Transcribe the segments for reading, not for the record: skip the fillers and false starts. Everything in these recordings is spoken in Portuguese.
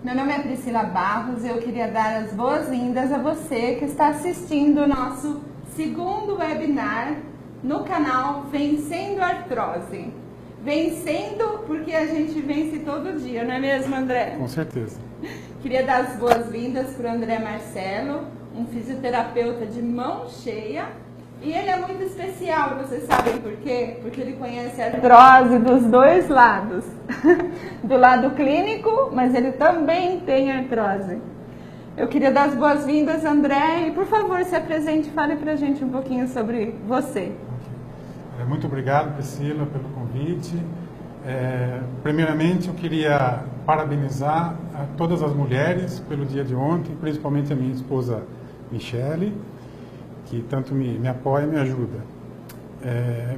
Meu nome é Priscila Barros e eu queria dar as boas-vindas a você que está assistindo o nosso segundo webinar no canal Vencendo a Artrose. Vencendo porque a gente vence todo dia, não é mesmo, André? Com certeza. Queria dar as boas-vindas para o André Marcelo, um fisioterapeuta de mão cheia. E ele é muito especial, vocês sabem por quê? Porque ele conhece a artrose dos dois lados. Do lado clínico, mas ele também tem artrose. Eu queria dar as boas-vindas, André, e por favor, se apresente e fale pra gente um pouquinho sobre você. Muito obrigado, Priscila, pelo convite. Primeiramente, eu queria parabenizar a todas as mulheres pelo dia de ontem, principalmente a minha esposa Michele, que tanto me apoia e me ajuda.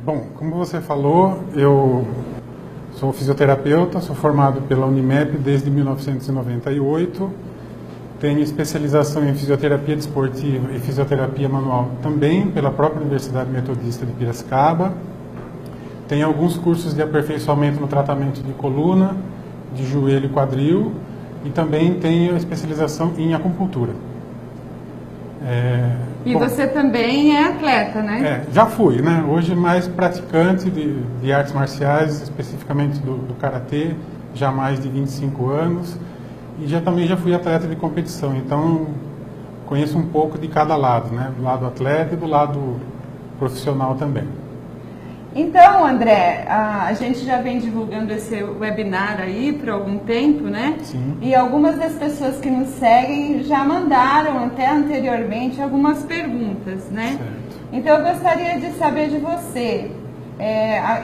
Bom, como você falou, eu sou fisioterapeuta, sou formado pela Unimep desde 1998, tenho especialização em fisioterapia desportiva e fisioterapia manual também pela própria Universidade Metodista de Piracicaba, tenho alguns cursos de aperfeiçoamento no tratamento de coluna, de joelho e quadril, e também tenho especialização em acupuntura. E bom, você também é atleta, né? Já fui, né? Hoje mais praticante de artes marciais, especificamente do karatê, já há mais de 25 anos. E também já fui atleta de competição, então conheço um pouco de cada lado, né? Do lado atleta e do lado profissional também. Então, André, a gente já vem divulgando esse webinar aí por algum tempo, né? Sim. E algumas das pessoas que nos seguem já mandaram até anteriormente algumas perguntas, né? Certo. Então, eu gostaria de saber de você.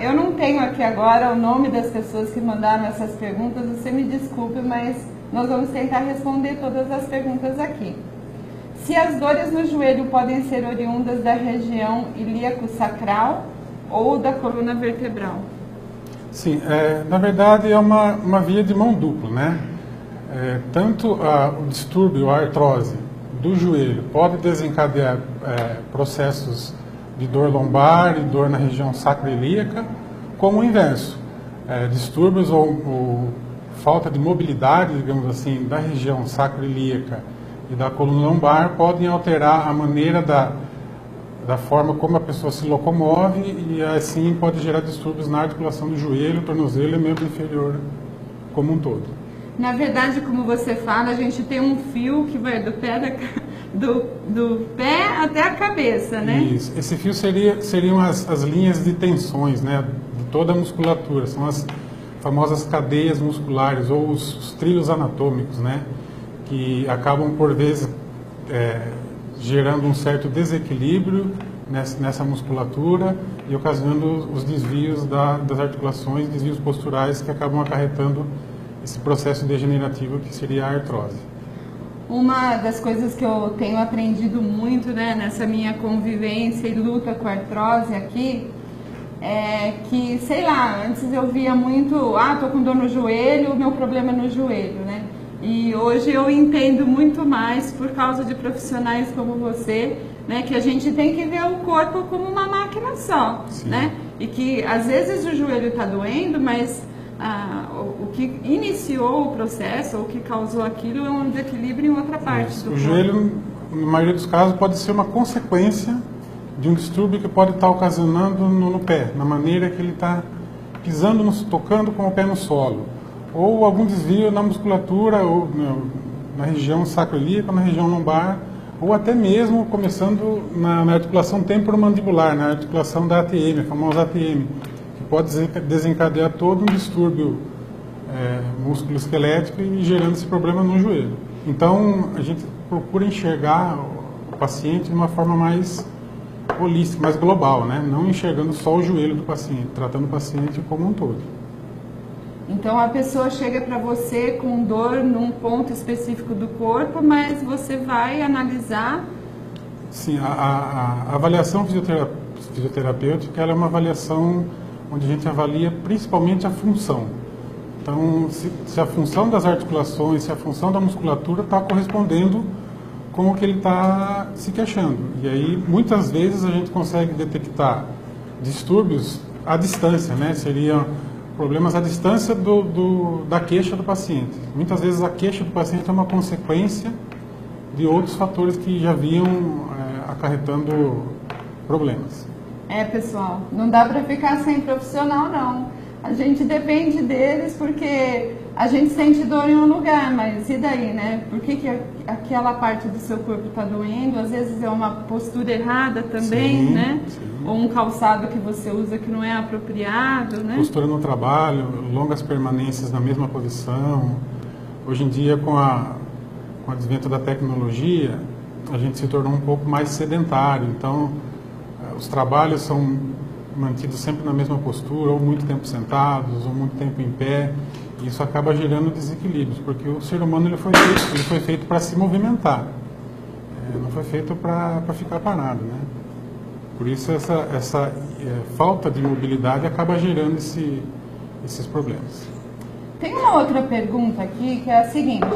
Eu não tenho aqui agora o nome das pessoas que mandaram essas perguntas, você me desculpe, mas nós vamos tentar responder todas as perguntas aqui. Se as dores no joelho podem ser oriundas da região ilíaco-sacral ou da coluna vertebral? Sim, na verdade é uma via de mão dupla, né? Tanto o distúrbio, a artrose do joelho pode desencadear processos de dor lombar e dor na região sacroiliaca, como o inverso. Distúrbios ou falta de mobilidade, digamos assim, da região sacroiliaca e da coluna lombar podem alterar a maneira da forma como a pessoa se locomove e assim pode gerar distúrbios na articulação do joelho, tornozelo e membro inferior como um todo. Na verdade, como você fala, a gente tem um fio que vai do pé até a cabeça, né? Isso. Esse fio seriam as linhas de tensões, né, de toda a musculatura. São as famosas cadeias musculares ou os trilhos anatômicos, né, que acabam por vezes gerando um certo desequilíbrio nessa musculatura e ocasionando os desvios das articulações, desvios posturais que acabam acarretando esse processo degenerativo que seria a artrose. Uma das coisas que eu tenho aprendido muito, né, nessa minha convivência e luta com a artrose aqui, é que, sei lá, antes eu via muito, tô com dor no joelho, o meu problema é no joelho, né? E hoje eu entendo muito mais por causa de profissionais como você, né, que a gente tem que ver o corpo como uma máquina só, Sim. né? E que às vezes o joelho está doendo, mas o que iniciou o processo, ou o que causou aquilo, é um desequilíbrio em outra parte do corpo. O joelho, na maioria dos casos, pode ser uma consequência de um distúrbio que pode estar ocasionando no pé, na maneira que ele está pisando, tocando com o pé no solo. Ou algum desvio na musculatura, ou na região sacroiliaca, na região lombar, ou até mesmo começando na articulação temporomandibular, na articulação da ATM, a famosa ATM, que pode desencadear todo um distúrbio músculo-esquelético e gerando esse problema no joelho. Então, a gente procura enxergar o paciente de uma forma mais holística, mais global, né? Não enxergando só o joelho do paciente, tratando o paciente como um todo. Então a pessoa chega para você com dor num ponto específico do corpo, mas você vai analisar? Sim, a avaliação fisioterapêutica ela é uma avaliação onde a gente avalia principalmente a função. Então, se a função das articulações, se a função da musculatura está correspondendo com o que ele está se queixando. E aí, muitas vezes, a gente consegue detectar distúrbios à distância, né? Seria problemas à distância da queixa do paciente. Muitas vezes a queixa do paciente é uma consequência de outros fatores que já vinham acarretando problemas. Pessoal, não dá para ficar sem profissional, não. A gente depende deles porque a gente sente dor em um lugar, mas e daí, né? Por que aquela parte do seu corpo está doendo? Às vezes é uma postura errada também, sim, né? Sim. Ou um calçado que você usa que não é apropriado, né? Postura no trabalho, longas permanências na mesma posição. Hoje em dia, com o advento da tecnologia, a gente se tornou um pouco mais sedentário. Então, os trabalhos são mantidos sempre na mesma postura, ou muito tempo sentados, ou muito tempo em pé. E isso acaba gerando desequilíbrios, porque o ser humano ele foi feito para se movimentar. Não foi feito para ficar parado, né? Por isso essa falta de mobilidade acaba gerando esses problemas. Tem uma outra pergunta aqui que é a seguinte: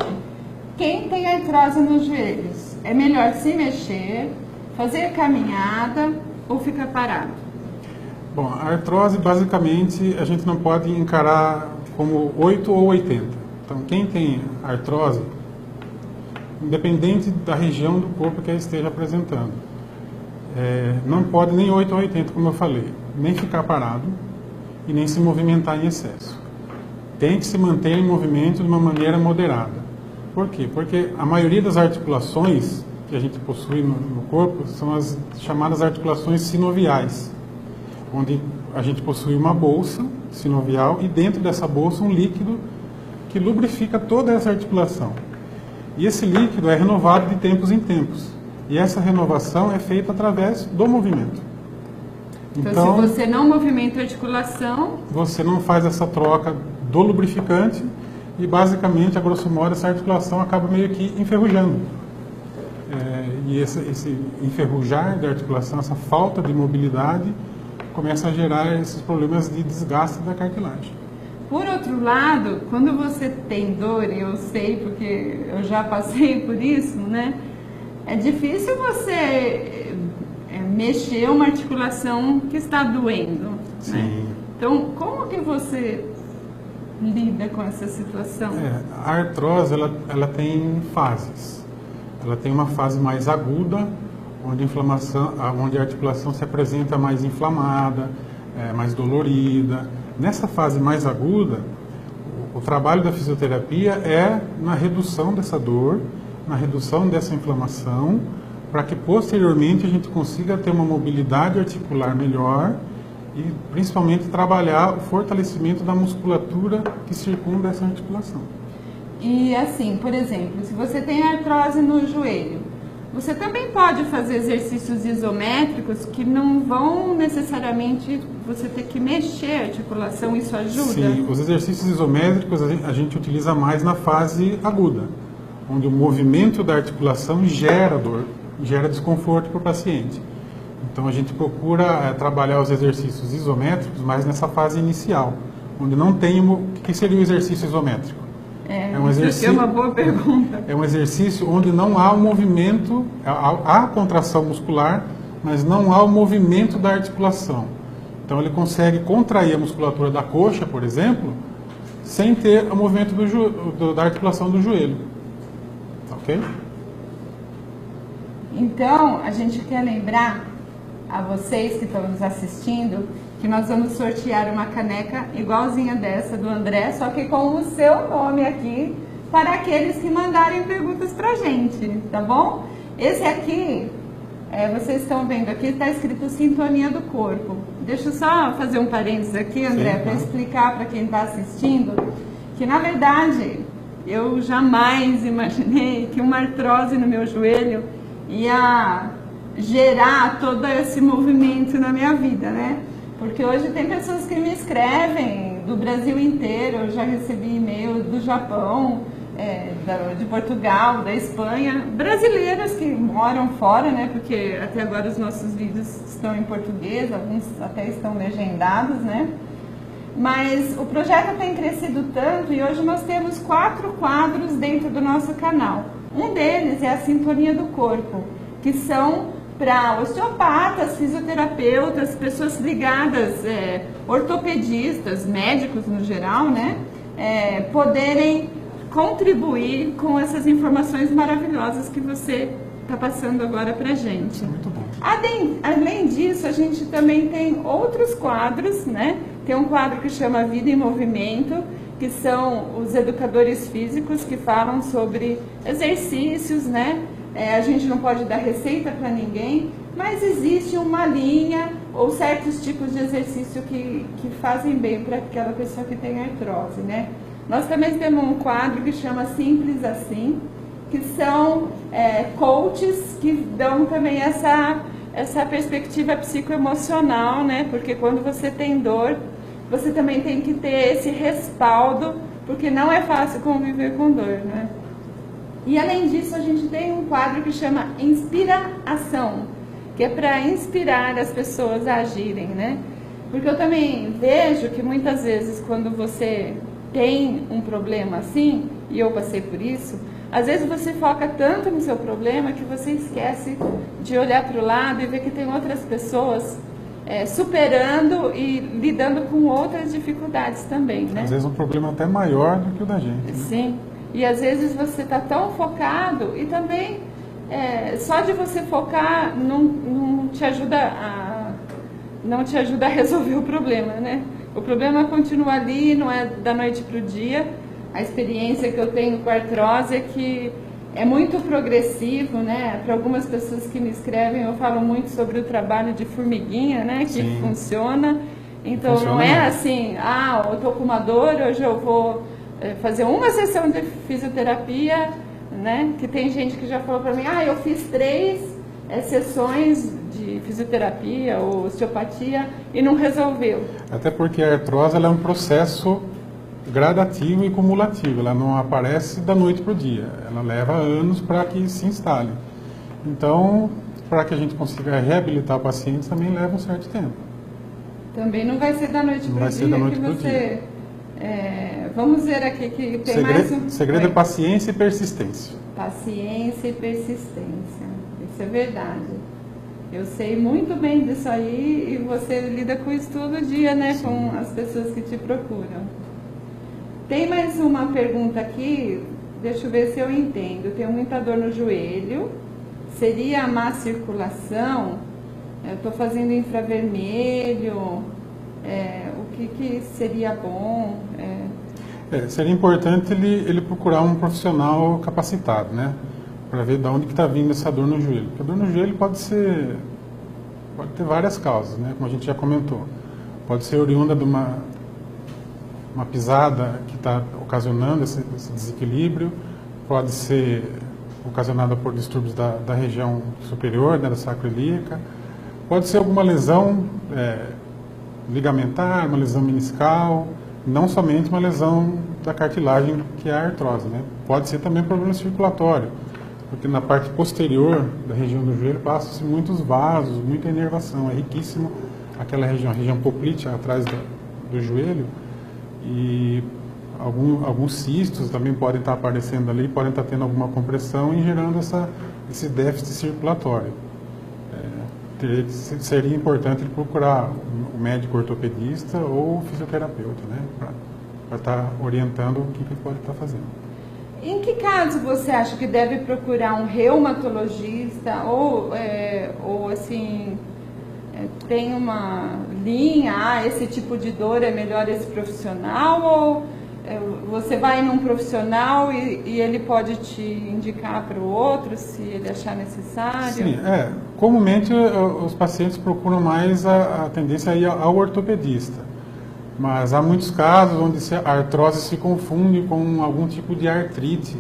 quem tem artrose nos joelhos, é melhor se mexer, fazer caminhada ou ficar parado? Bom, a artrose basicamente a gente não pode encarar como 8 ou 80. Então quem tem artrose, independente da região do corpo que ela esteja apresentando, não pode nem 8 ou 80, como eu falei, nem ficar parado e nem se movimentar em excesso. Tem que se manter em movimento de uma maneira moderada. Por quê? Porque a maioria das articulações que a gente possui no corpo são as chamadas articulações sinoviais, onde a gente possui uma bolsa sinovial e dentro dessa bolsa um líquido que lubrifica toda essa articulação. E esse líquido é renovado de tempos em tempos. E essa renovação é feita através do movimento. Então, se você não movimenta a articulação, você não faz essa troca do lubrificante e basicamente, a grosso modo, essa articulação acaba meio que enferrujando. E esse enferrujar da articulação, essa falta de mobilidade, começa a gerar esses problemas de desgaste da cartilagem. Por outro lado, quando você tem dor, e eu sei porque eu já passei por isso, né? É difícil você mexer uma articulação que está doendo. Sim. Né? Então, como que você lida com essa situação? A artrose, ela tem fases. Ela tem uma fase mais aguda, onde a articulação se apresenta mais inflamada, mais dolorida. Nessa fase mais aguda, o trabalho da fisioterapia é na redução dessa dor, na redução dessa inflamação, para que posteriormente a gente consiga ter uma mobilidade articular melhor e principalmente trabalhar o fortalecimento da musculatura que circunda essa articulação. E assim, por exemplo, se você tem artrose no joelho, você também pode fazer exercícios isométricos que não vão necessariamente você ter que mexer a articulação, isso ajuda? Sim, os exercícios isométricos a gente utiliza mais na fase aguda, onde o movimento da articulação gera dor, gera desconforto para o paciente. Então a gente procura trabalhar os exercícios isométricos mais nessa fase inicial, onde não tem o que seria o exercício isométrico. Isso é uma boa pergunta. É um exercício onde não há o movimento, há a contração muscular, mas não há o movimento da articulação. Então ele consegue contrair a musculatura da coxa, por exemplo, sem ter o movimento da articulação do joelho. Ok? Então, a gente quer lembrar a vocês que estão nos assistindo que nós vamos sortear uma caneca igualzinha dessa do André, só que com o seu nome aqui, para aqueles que mandarem perguntas pra gente, tá bom? Esse aqui, vocês estão vendo aqui, está escrito Sintonia do Corpo. Deixa eu só fazer um parênteses aqui, André, para explicar para quem está assistindo, que na verdade, eu jamais imaginei que uma artrose no meu joelho ia gerar todo esse movimento na minha vida, né? Porque hoje tem pessoas que me escrevem do Brasil inteiro, eu já recebi e-mail do Japão, de Portugal, da Espanha, brasileiras que moram fora, né? Porque até agora os nossos vídeos estão em português, alguns até estão legendados, né? Mas o projeto tem crescido tanto e hoje nós temos 4 quadros dentro do nosso canal. Um deles é a Sintonia do Corpo, que são para osteopatas, fisioterapeutas, pessoas ligadas, ortopedistas, médicos no geral, né? Poderem contribuir com essas informações maravilhosas que você está passando agora para a gente. Muito bom. Além disso, a gente também tem outros quadros, né? Tem um quadro que chama Vida em Movimento, que são os educadores físicos que falam sobre exercícios, né? A gente não pode dar receita para ninguém, mas existe uma linha ou certos tipos de exercício que fazem bem para aquela pessoa que tem artrose, né? Nós também temos um quadro que chama Simples Assim, que são coaches que dão também essa perspectiva psicoemocional, né? Porque quando você tem dor, você também tem que ter esse respaldo, porque não é fácil conviver com dor, né? E além disso, a gente tem um quadro que chama Inspira-Ação, que é para inspirar as pessoas a agirem, né? Porque eu também vejo que muitas vezes quando você tem um problema assim, e eu passei por isso, às vezes você foca tanto no seu problema que você esquece de olhar para o lado e ver que tem outras pessoas superando e lidando com outras dificuldades também, né? Às vezes um problema até maior do que o da gente. Né? Sim, e às vezes você está tão focado e também só de você focar não te ajuda a resolver o problema, né? O problema continua ali, não é da noite para o dia. A experiência que eu tenho com a artrose é que é muito progressivo, né? Para algumas pessoas que me escrevem, eu falo muito sobre o trabalho de formiguinha, né? Que Sim. Funciona. Então Funciona não é mesmo. assim, eu estou com uma dor, hoje eu vou fazer uma sessão de fisioterapia, né? Que tem gente que já falou para mim, eu fiz 3 sessões de fisioterapia ou osteopatia e não resolveu. Até porque a artrose ela é um processo gradativo e cumulativo, ela não aparece da noite para o dia, ela leva anos para que se instale. Então, para que a gente consiga reabilitar o paciente, também leva um certo tempo. Também não vai ser da noite para o dia que você... vamos ver aqui que tem mais um... Segredo é paciência e persistência. Paciência e persistência, isso é verdade. Eu sei muito bem disso aí e você lida com isso todo dia, né? Sim. Com as pessoas que te procuram. Tem mais uma pergunta aqui, deixa eu ver se eu entendo. Eu tenho muita dor no joelho, seria a má circulação? Eu estou fazendo infravermelho, o que seria bom? Seria importante ele procurar um profissional capacitado, né? Para ver de onde que está vindo essa dor no joelho. Porque a dor no joelho pode ter várias causas, né? Como a gente já comentou. Pode ser oriunda de uma pisada que está ocasionando esse desequilíbrio, pode ser ocasionada por distúrbios da região superior, né, da sacroiliaca, pode ser alguma lesão ligamentar, uma lesão meniscal, não somente uma lesão da cartilagem, que é a artrose, né? Pode ser também problema circulatório, porque na parte posterior da região do joelho passam-se muitos vasos, muita inervação, é riquíssimo aquela região, a região poplítea atrás do joelho, e alguns cistos também podem estar aparecendo ali, podem estar tendo alguma compressão e gerando esse déficit circulatório. Seria importante ele procurar o médico ortopedista ou o fisioterapeuta, né, para estar orientando o que ele pode estar fazendo. Em que caso você acha que deve procurar um reumatologista ou assim, tem uma linha, esse tipo de dor é melhor esse profissional, ou você vai num profissional e ele pode te indicar para o outro se ele achar necessário? Sim, comumente os pacientes procuram mais a tendência a ir ao ortopedista, mas há muitos casos onde a artrose se confunde com algum tipo de artrite,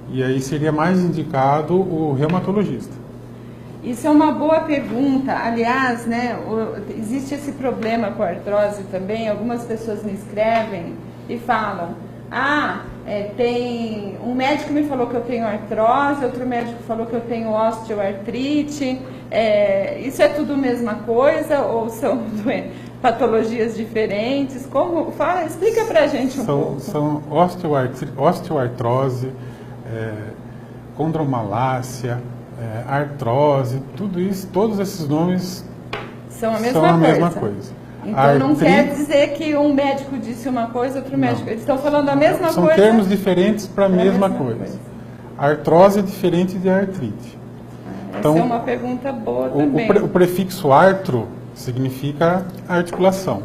e aí seria mais indicado o reumatologista. Isso é uma boa pergunta. Aliás, né, existe esse problema com a artrose também. Algumas pessoas me escrevem e falam, tem um médico me falou que eu tenho artrose, outro médico falou que eu tenho osteoartrite. Isso é tudo a mesma coisa ou são patologias diferentes? Como? Explica pra gente um pouco. São osteoartrose, condromalácia, artrose, tudo isso, todos esses nomes são a mesma mesma coisa. Então não quer dizer que um médico disse uma coisa, outro médico... Eles estão falando a mesma São coisa. São termos diferentes para a mesma coisa. Artrose é diferente de artrite. Essa é uma pergunta boa também. O prefixo artro significa articulação.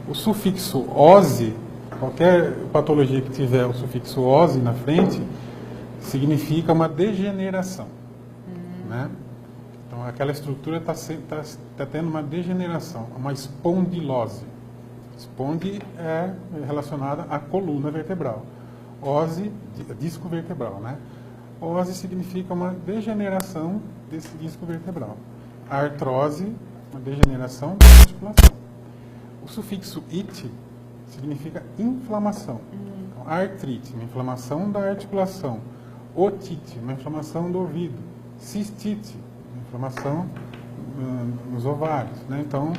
O sufixo ose, qualquer patologia que tiver o sufixo ose na frente, significa uma degeneração. Né? Então, aquela estrutura está tendo uma degeneração, uma espondilose. Esponde é relacionada à coluna vertebral. Ose, disco vertebral, né? Ose significa uma degeneração desse disco vertebral. A artrose, uma degeneração da articulação. O sufixo it significa inflamação. Então, artrite, uma inflamação da articulação. Otite, uma inflamação do ouvido. Cistite, uma inflamação nos ovários. Né? Então,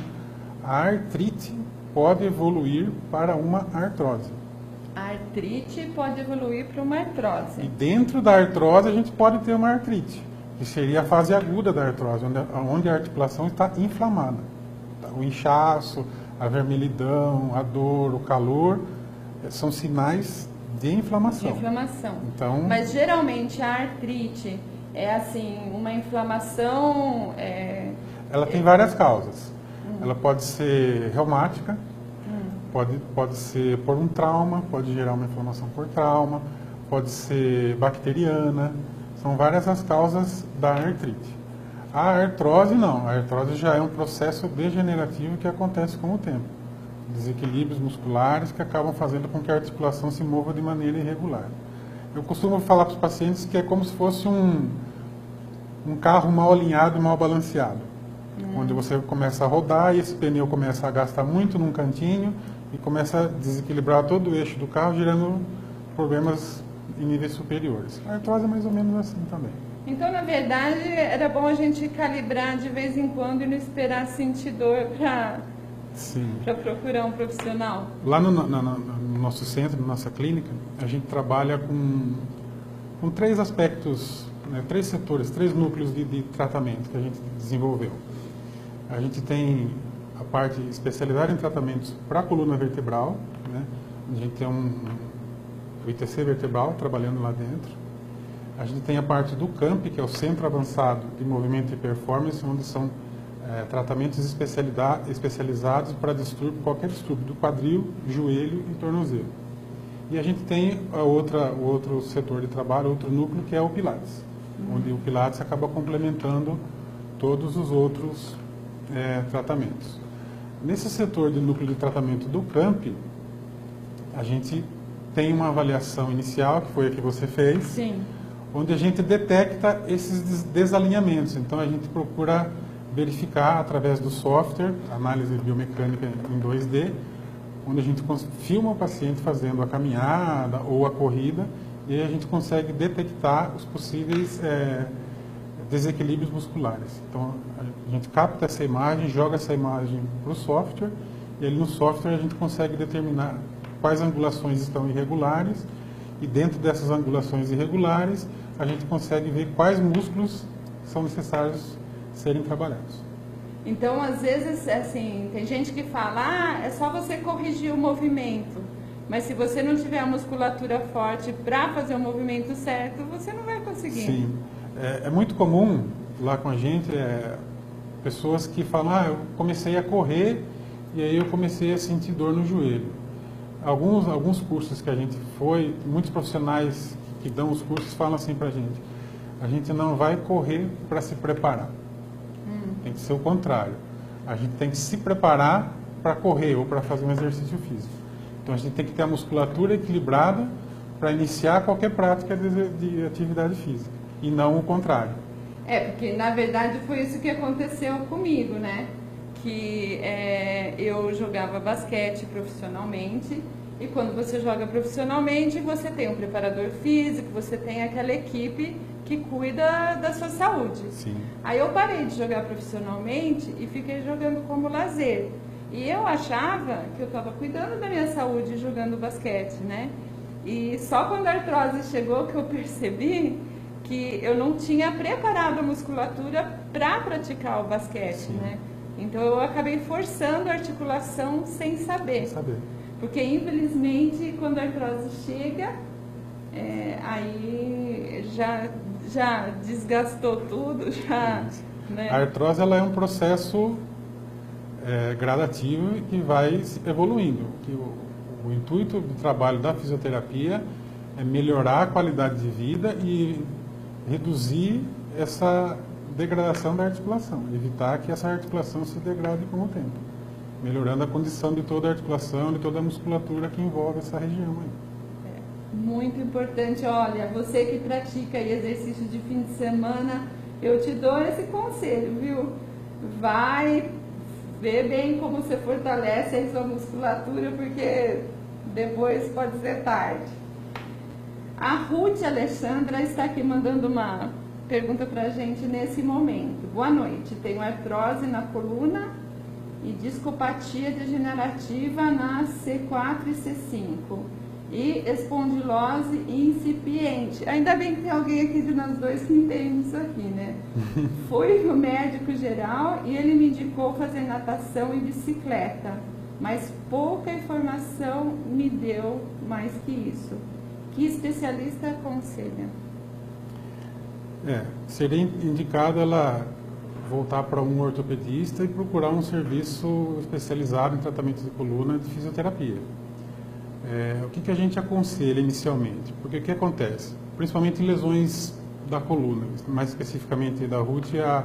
a artrite pode evoluir para uma artrose. A artrite pode evoluir para uma artrose. E dentro da artrose a gente pode ter uma artrite, que seria a fase aguda da artrose, onde a articulação está inflamada. O inchaço, a vermelhidão, a dor, o calor, são sinais de inflamação. De inflamação. Então, mas geralmente a artrite é assim, uma inflamação... ela tem várias causas. Ela pode ser reumática, pode ser por um trauma, pode gerar uma inflamação por trauma, pode ser bacteriana, são várias as causas da artrite. A artrose não, a artrose já é um processo degenerativo que acontece com o tempo. Desequilíbrios musculares que acabam fazendo com que a articulação se mova de maneira irregular. Eu costumo falar para os pacientes que é como se fosse um carro mal alinhado e mal balanceado. Onde você começa a rodar e esse pneu começa a gastar muito num cantinho e começa a desequilibrar todo o eixo do carro, gerando problemas em níveis superiores. A artrose é mais ou menos assim também. Então, na verdade, era bom a gente calibrar de vez em quando e não esperar sentir dor para procurar um profissional. Lá no nosso centro, na nossa clínica, a gente trabalha com 3 aspectos, né, 3 setores, 3 núcleos de tratamento que a gente desenvolveu. A gente tem a parte especializada em tratamentos para a coluna vertebral, né? A gente tem o ITC vertebral trabalhando lá dentro. A gente tem a parte do CAMP, que é o Centro Avançado de Movimento e Performance, onde são tratamentos especializados para qualquer distúrbio do quadril, joelho e tornozelo. E a gente tem o outro setor de trabalho, outro núcleo, que é o Pilates, onde o Pilates acaba complementando todos os outros tratamentos. Nesse setor de núcleo de tratamento do CAMP, a gente tem uma avaliação inicial, que foi a que você fez, Sim. onde a gente detecta esses desalinhamentos. Então, a gente procura verificar através do software, análise biomecânica em 2D, onde a gente filma o paciente fazendo a caminhada ou a corrida, e aí a gente consegue detectar os possíveis desequilíbrios musculares. Então, a gente capta essa imagem, joga essa imagem para o software, e ali no software a gente consegue determinar quais angulações estão irregulares, e dentro dessas angulações irregulares, a gente consegue ver quais músculos são necessários serem trabalhados. Então, às vezes, assim, tem gente que fala, é só você corrigir o movimento, mas se você não tiver a musculatura forte para fazer o movimento certo, você não vai conseguir. Sim. É muito comum lá com a gente pessoas que falam, eu comecei a correr e aí eu comecei a sentir dor no joelho. Alguns cursos que a gente foi, muitos profissionais que dão os cursos falam assim pra gente, a gente não vai correr para se preparar. Tem que ser o contrário. A gente tem que se preparar para correr ou para fazer um exercício físico. Então a gente tem que ter a musculatura equilibrada para iniciar qualquer prática de atividade física. E não o contrário. Porque na verdade foi isso que aconteceu comigo, né? Que eu jogava basquete profissionalmente, e quando você joga profissionalmente, você tem um preparador físico, você tem aquela equipe que cuida da sua saúde. Sim. Aí eu parei de jogar profissionalmente e fiquei jogando como lazer. E eu achava que eu estava cuidando da minha saúde jogando basquete, né? E só quando a artrose chegou que eu percebi que eu não tinha preparado a musculatura para praticar o basquete, Sim. né? Então eu acabei forçando a articulação sem saber. Porque infelizmente quando a artrose chega, aí já desgastou tudo, já... Né? A artrose ela é um processo gradativo que vai evoluindo. Que o intuito do trabalho da fisioterapia é melhorar a qualidade de vida e reduzir essa degradação da articulação, evitar que essa articulação se degrade com o tempo, melhorando a condição de toda a articulação, de toda a musculatura que envolve essa região aí. Muito importante. Olha, você que pratica aí exercício de fim de semana, eu te dou esse conselho, viu? Vai ver bem como você fortalece a sua musculatura, porque depois pode ser tarde. A Ruth Alexandra está aqui mandando uma pergunta pra gente nesse momento. Boa noite, tenho artrose na coluna e discopatia degenerativa na C4 e C5 e espondilose incipiente. Ainda bem que tem alguém aqui de nós dois que entende isso aqui, né? Fui no médico geral e ele me indicou fazer natação e bicicleta, mas pouca informação me deu mais que isso. Que especialista aconselha? Seria indicado ela voltar para um ortopedista e procurar um serviço especializado em tratamento de coluna e de fisioterapia. O que a gente aconselha inicialmente? Porque o que acontece? Principalmente em lesões da coluna, mais especificamente da Ruth, a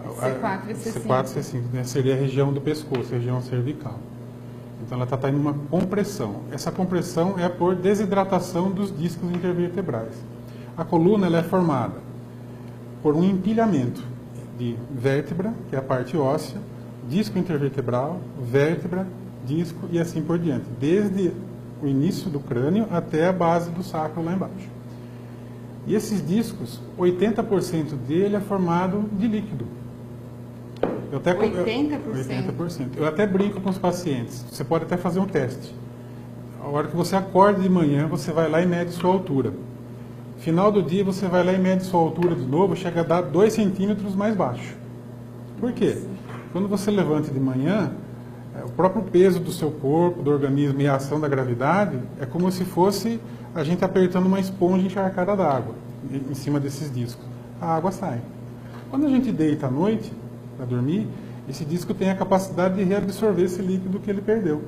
C4 e C5. C4 e C5, né? Seria a região do pescoço, a região cervical. Então ela está tendo uma compressão. Essa compressão é por desidratação dos discos intervertebrais. A coluna ela é formada por um empilhamento de vértebra, que é a parte óssea, disco intervertebral, vértebra, disco e assim por diante, desde o início do crânio até a base do sacro lá embaixo. E esses discos, 80% dele é formado de líquido. 80%? Eu até brinco com os pacientes. Você pode até fazer um teste. A hora que você acorda de manhã, você vai lá e mede sua altura. Final do dia, você vai lá e mede sua altura de novo, chega a dar 2 centímetros mais baixo. Por quê? Quando você levanta de manhã, o próprio peso do seu corpo, do organismo e a ação da gravidade é como se fosse a gente apertando uma esponja encharcada d'água em cima desses discos. A água sai. Quando a gente deita à noite para dormir, esse disco tem a capacidade de reabsorver esse líquido que ele perdeu,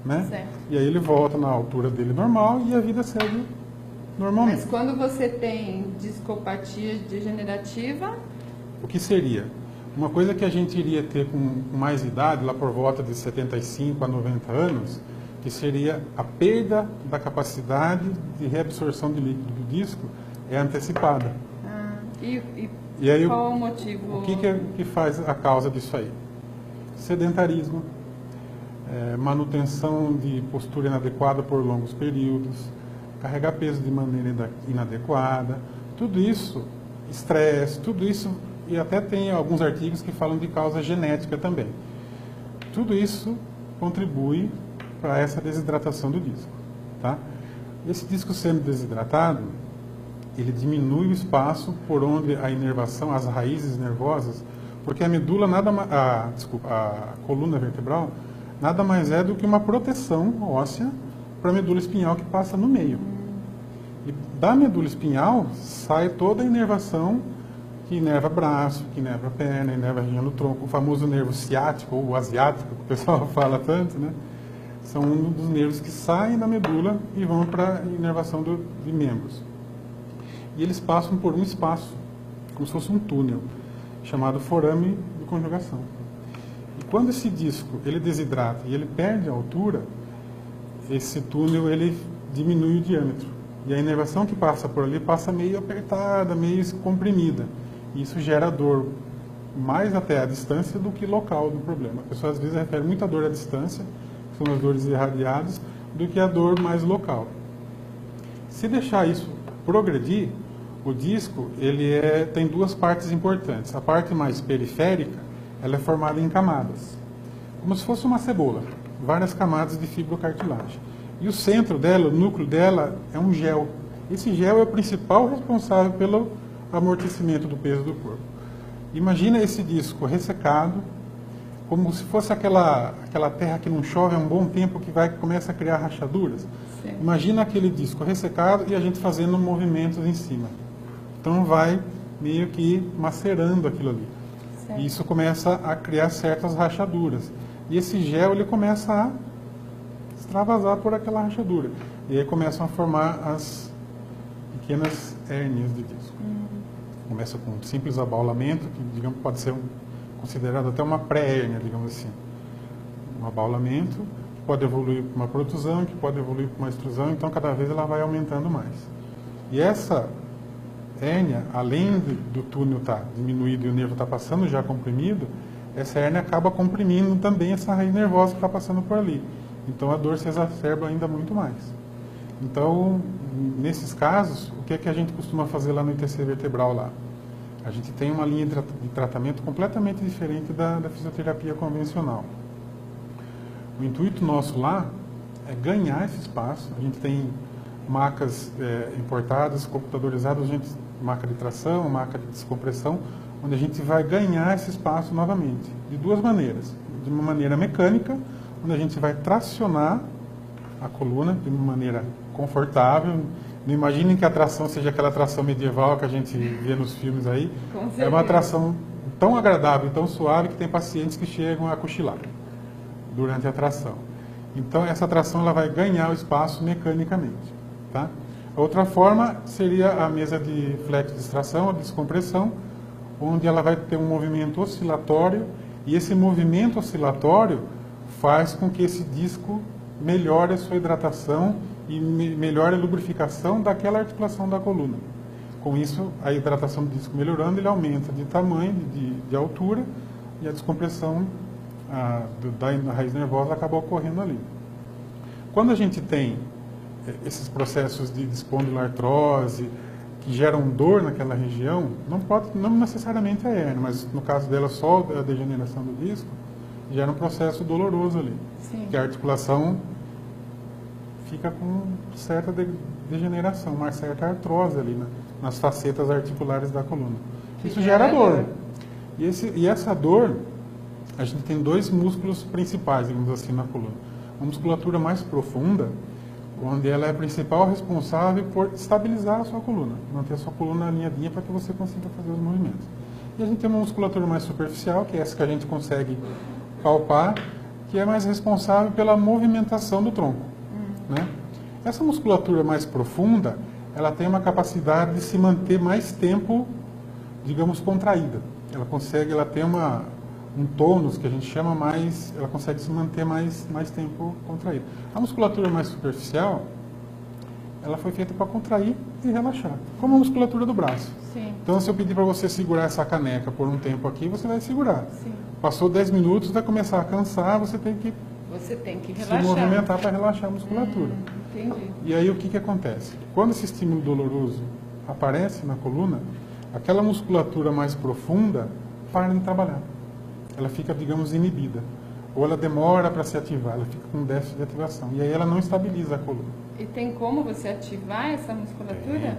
né? Certo. E aí ele volta na altura dele normal e a vida segue normalmente. Mas quando você tem discopatia degenerativa... O que seria? Uma coisa que a gente iria ter com mais idade, lá por volta de 75 a 90 anos, que seria a perda da capacidade de reabsorção de líquido do disco, é antecipada. E aí, qual o motivo? O que faz a causa disso aí? Sedentarismo, manutenção de postura inadequada por longos períodos, carregar peso de maneira inadequada, tudo isso, estresse, tudo isso, e até tem alguns artigos que falam de causa genética também. Tudo isso contribui para essa desidratação do disco. Tá? Esse disco sendo desidratado, ele diminui o espaço por onde a inervação, as raízes nervosas, porque a medula a coluna vertebral nada mais é do que uma proteção óssea para a medula espinhal que passa no meio. E da medula espinhal sai toda a inervação que inerva braço, que inerva perna, inerva a região do tronco, o famoso nervo ciático ou asiático, que o pessoal fala tanto, né? São um dos nervos que saem da medula e vão para a inervação de membros. E eles passam por um espaço, como se fosse um túnel, chamado forame de conjugação. E quando esse disco ele desidrata e ele perde a altura, esse túnel ele diminui o diâmetro. E a inervação que passa por ali passa meio apertada, meio comprimida. E isso gera dor mais até à distância do que local do problema. A pessoa às vezes refere muita dor à distância, que são as dores irradiadas, do que a dor mais local. Se deixar isso progredir, o disco ele tem duas partes importantes. A parte mais periférica, ela é formada em camadas, como se fosse uma cebola, várias camadas de fibrocartilagem. E o centro dela, o núcleo dela, é um gel, Esse gel é o principal responsável pelo amortecimento do peso do corpo. Imagina esse disco ressecado, como se fosse aquela terra que não chove há um bom tempo, que começa a criar rachaduras. Sim. Imagina aquele disco ressecado e a gente fazendo movimentos em cima. Então vai meio que macerando aquilo ali. Certo. E isso começa a criar certas rachaduras. E esse gel ele começa a extravasar por aquela rachadura. E aí começam a formar as pequenas hérnias de disco. Começa com um simples abaulamento, que digamos pode ser considerado até uma pré-hérnia, digamos assim. Um abaulamento, que pode evoluir para uma protusão, que pode evoluir para uma extrusão, então cada vez ela vai aumentando mais. E essa hérnia, além do túnel estar diminuído e o nervo está passando já comprimido, essa hérnia acaba comprimindo também essa raiz nervosa que está passando por ali. Então a dor se exacerba ainda muito mais. Então, nesses casos, o que é que a gente costuma fazer lá no ITC vertebral lá? A gente tem uma linha de tratamento completamente diferente da fisioterapia convencional. O intuito nosso lá é ganhar esse espaço. A gente tem macas importadas, computadorizadas, maca de tração, maca de descompressão, onde a gente vai ganhar esse espaço novamente, de duas maneiras. De uma maneira mecânica, onde a gente vai tracionar a coluna de uma maneira confortável. Não imaginem que a tração seja aquela tração medieval que a gente vê nos filmes aí. É uma tração tão agradável, tão suave, que tem pacientes que chegam a cochilar durante a tração. Então essa tração ela vai ganhar o espaço mecanicamente. Tá? A outra forma seria a mesa de flex de extração, a descompressão, onde ela vai ter um movimento oscilatório, e esse movimento oscilatório faz com que esse disco melhore a sua hidratação e melhore a lubrificação daquela articulação da coluna. Com isso, a hidratação do disco melhorando, ele aumenta de tamanho, de altura, e a descompressão da raiz nervosa acaba ocorrendo ali. Quando a gente tem esses processos de espondiloartrose, que geram dor naquela região, não necessariamente a hérnia, mas no caso dela só a degeneração do disco, gera um processo doloroso ali. Sim. Que a articulação fica com certa degeneração, uma certa artrose ali nas facetas articulares da coluna. Isso gera dor. E essa dor, a gente tem dois músculos principais, digamos assim, na coluna. Uma musculatura mais profunda, onde ela é a principal responsável por estabilizar a sua coluna, manter a sua coluna alinhadinha para que você consiga fazer os movimentos. E a gente tem uma musculatura mais superficial, que é essa que a gente consegue palpar, que é mais responsável pela movimentação do tronco. Né? Essa musculatura mais profunda, ela tem uma capacidade de se manter mais tempo, digamos, contraída. Ela tem um tônus que a gente chama mais, ela consegue se manter mais tempo contraída. A musculatura mais superficial, ela foi feita para contrair e relaxar, como a musculatura do braço. Sim. Então, se eu pedir para você segurar essa caneca por um tempo aqui, você vai segurar. Sim. Passou 10 minutos, vai começar a cansar, você tem que relaxar. Se movimentar para relaxar a musculatura. Entendi. E aí o que acontece? Quando esse estímulo doloroso aparece na coluna, aquela musculatura mais profunda para de trabalhar. Ela fica, digamos, inibida. Ou ela demora para se ativar, ela fica com déficit de ativação. E aí ela não estabiliza a coluna. E tem como você ativar essa musculatura?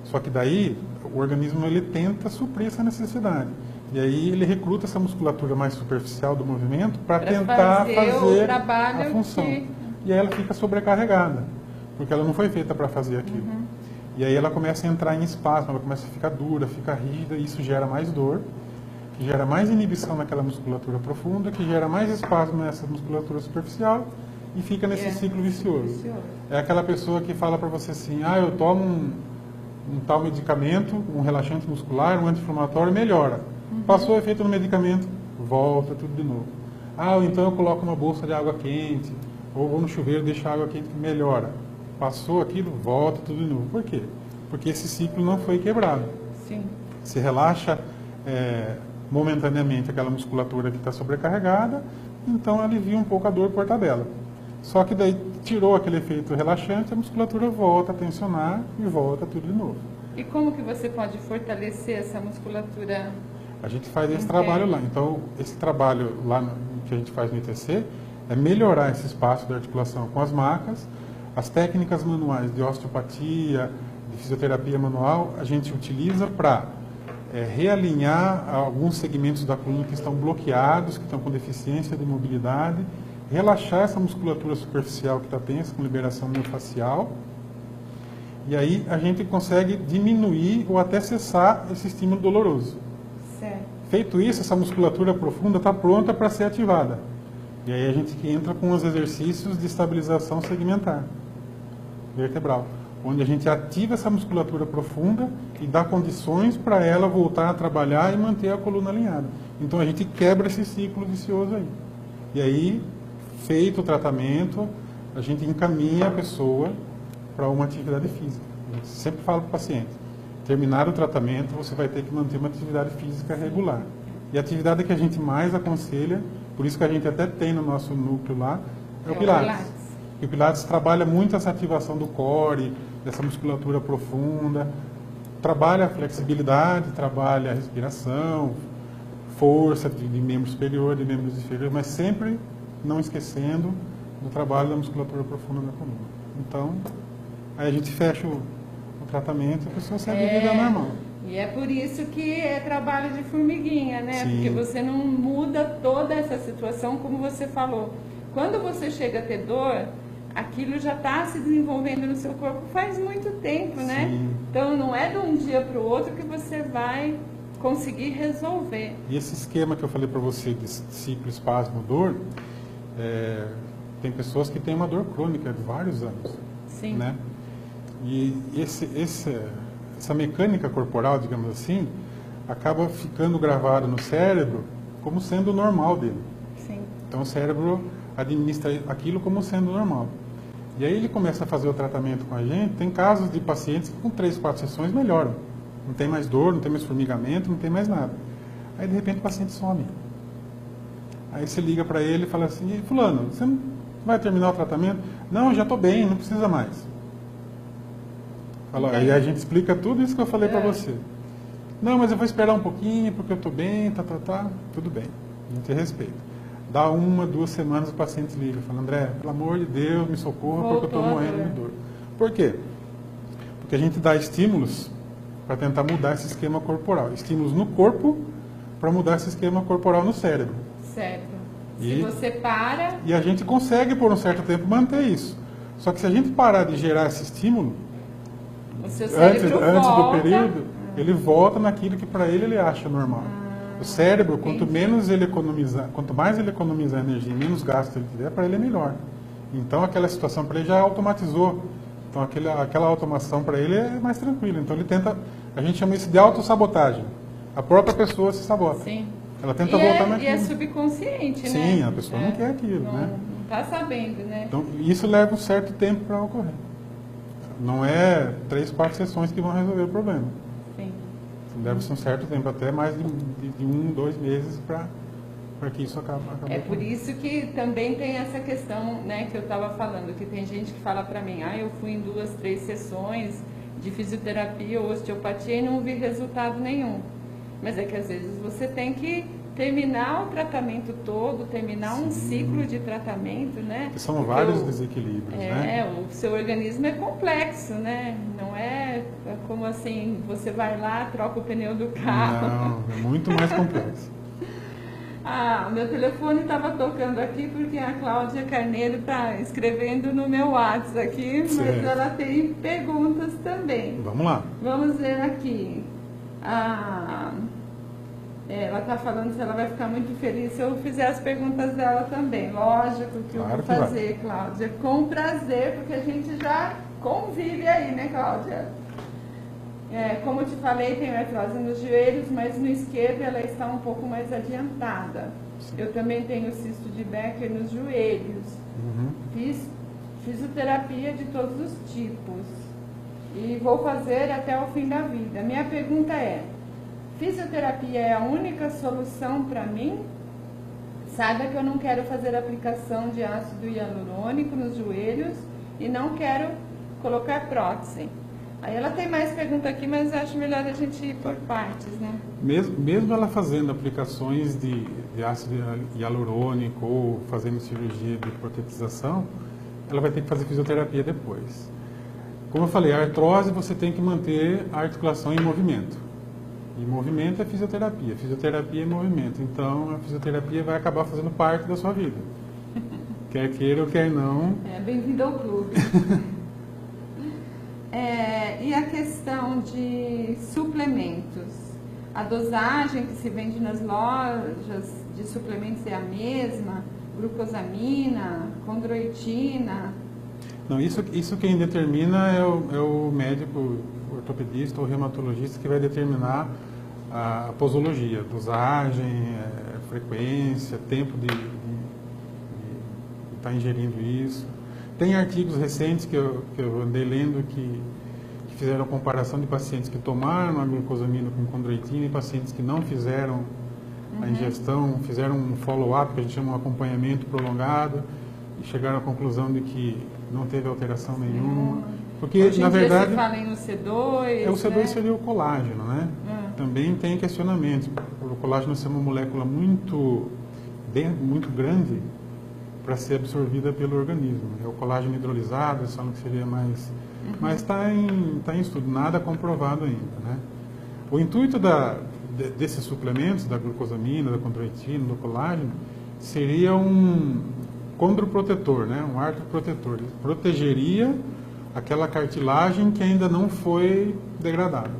Só que daí o organismo ele tenta suprir essa necessidade. E aí ele recruta essa musculatura mais superficial do movimento para tentar fazer a função. E aí ela fica sobrecarregada, porque ela não foi feita para fazer aquilo. E aí ela começa a entrar em espasmo, ela começa a ficar dura, fica rígida, e isso gera mais dor, que gera mais inibição naquela musculatura profunda, que gera mais espasmo nessa musculatura superficial, e fica nesse ciclo vicioso. É aquela pessoa que fala para você assim, eu tomo um tal medicamento, um relaxante muscular, um anti-inflamatório, melhora. Passou o efeito no medicamento, volta tudo de novo. Ou então eu coloco uma bolsa de água quente, ou vou no chuveiro, deixo a água quente que melhora. Passou aquilo, volta tudo de novo. Por quê? Porque esse ciclo não foi quebrado. Sim. Se relaxa momentaneamente aquela musculatura que está sobrecarregada, então alivia um pouco a dor por tabela. Só que daí tirou aquele efeito relaxante, a musculatura volta a tensionar e volta tudo de novo. E como que você pode fortalecer essa musculatura? A gente faz esse trabalho lá. Então, esse trabalho lá que a gente faz no ITC é melhorar esse espaço da articulação com as macas, as técnicas manuais de osteopatia, de fisioterapia manual a gente utiliza para realinhar alguns segmentos da coluna que estão bloqueados, que estão com deficiência de mobilidade, relaxar essa musculatura superficial que está tensa, com liberação miofascial, e aí a gente consegue diminuir ou até cessar esse estímulo doloroso. Certo. Feito isso, essa musculatura profunda está pronta para ser ativada. E aí a gente entra com os exercícios de estabilização segmentar vertebral, onde a gente ativa essa musculatura profunda e dá condições para ela voltar a trabalhar e manter a coluna alinhada. Então a gente quebra esse ciclo vicioso aí. E aí, feito o tratamento, a gente encaminha a pessoa para uma atividade física. A gente sempre fala para o paciente, terminar o tratamento, você vai ter que manter uma atividade física regular. E a atividade que a gente mais aconselha, por isso que a gente até tem no nosso núcleo lá, é o Pilates. E o Pilates trabalha muito essa ativação do core, dessa musculatura profunda, trabalha a flexibilidade, trabalha a respiração, força de membro superior, de membros inferiores, mas sempre não esquecendo do trabalho da musculatura profunda da coluna. Então, aí a gente fecha o tratamento e a pessoa segue a vida normal. E é por isso que é trabalho de formiguinha, né? Sim. Porque você não muda toda essa situação, como você falou. Quando você chega a ter dor, aquilo já está se desenvolvendo no seu corpo faz muito tempo, né? Sim. Então não é de um dia para o outro que você vai conseguir resolver. E esse esquema que eu falei para você de ciclo, espasmo, dor, tem pessoas que têm uma dor crônica de vários anos. Sim. Né? E essa mecânica corporal, digamos assim, acaba ficando gravada no cérebro como sendo o normal dele. Sim. Então o cérebro administra aquilo como sendo normal. E aí ele começa a fazer o tratamento com a gente. Tem casos de pacientes que com 3, 4 sessões melhoram. Não tem mais dor, não tem mais formigamento, não tem mais nada. Aí de repente o paciente some. Aí você liga para ele e fala assim, fulano, você não vai terminar o tratamento? Não, já estou bem, não precisa mais. Fala, aí a gente explica tudo isso que eu falei para você. Não, mas eu vou esperar um pouquinho porque eu estou bem, tudo bem. A gente respeita. Dá 1, 2 semanas o paciente liga, fala, André, pelo amor de Deus, me socorra porque eu estou morrendo de dor. Por quê? Porque a gente dá estímulos para tentar mudar esse esquema corporal. Estímulos no corpo para mudar esse esquema corporal no cérebro. Certo. Se você para... E a gente consegue, por um certo tempo, manter isso. Só que se a gente parar de gerar esse estímulo, antes do período, ele volta naquilo que para ele acha normal. O cérebro, quanto mais ele economizar energia, menos gasto ele tiver, para ele é melhor. Então aquela situação para ele já automatizou. Então aquela automação para ele é mais tranquila. Então ele tenta, a gente chama isso de autossabotagem. A própria pessoa se sabota. Sim. Ela tenta voltar naquilo. E é subconsciente, né? Sim, a pessoa não quer aquilo, né? Não está sabendo, né? Então isso leva um certo tempo para ocorrer. Não é 3, 4 sessões que vão resolver o problema. Sim. Leva-se um certo tempo, até mais de 1, 2 meses para que isso acabe. É por isso que também tem essa questão, né, que eu estava falando, que tem gente que fala para mim, eu fui em 2, 3 sessões de fisioterapia ou osteopatia e não vi resultado nenhum. Mas é que às vezes você tem que terminar o tratamento todo, terminar um ciclo de tratamento, né? Porque são vários desequilíbrios, né? O seu organismo é complexo, né? Não é como assim, você vai lá, troca o pneu do carro. Não, é muito mais complexo. O meu telefone estava tocando aqui porque a Cláudia Carneiro está escrevendo no meu WhatsApp aqui, mas ela tem perguntas também. Vamos lá. Vamos ver aqui. Ela está falando se ela vai ficar muito feliz se eu fizer as perguntas dela também. Lógico que eu vou fazer, Cláudia. Com prazer, porque a gente já convive aí, né, Cláudia? Como eu te falei, tenho artrose nos joelhos, mas no esquerdo ela está um pouco mais adiantada. Eu também tenho cisto de Becker nos joelhos. Fiz fisioterapia de todos os tipos. E vou fazer até o fim da vida. Minha pergunta é, fisioterapia é a única solução para mim? Saiba que eu não quero fazer aplicação de ácido hialurônico nos joelhos e não quero colocar prótese. Aí ela tem mais pergunta aqui, mas acho melhor a gente ir por partes, né? Mesmo ela fazendo aplicações de ácido hialurônico ou fazendo cirurgia de protetização, ela vai ter que fazer fisioterapia depois. Como eu falei, a artrose você tem que manter a articulação em movimento. E movimento é fisioterapia. Fisioterapia é movimento. Então, a fisioterapia vai acabar fazendo parte da sua vida. Quer queira ou quer não. Bem-vindo ao clube. E a questão de suplementos? A dosagem que se vende nas lojas de suplementos é a mesma? Glucosamina, condroitina? Não, isso quem determina é o médico ortopedista ou reumatologista que vai determinar a posologia, dosagem, frequência, tempo de estar ingerindo isso. Tem artigos recentes que eu andei lendo que fizeram comparação de pacientes que tomaram a glucosamina com condroitina e pacientes que não fizeram a ingestão, fizeram um follow-up, que a gente chama de um acompanhamento prolongado, e chegaram à conclusão de que não teve alteração nenhuma. Porque, hoje na verdade, se fala em C2. O C2 seria o colágeno, né? Também tem questionamentos. O colágeno é uma molécula muito grande para ser absorvida pelo organismo. É o colágeno hidrolisado, eles falam que seria mais... Mas está em estudo, nada comprovado ainda, né? O intuito desses suplementos, da glucosamina, da condroitina, do colágeno, seria um condroprotetor, né? Um artroprotetor. Ele protegeria aquela cartilagem que ainda não foi degradada.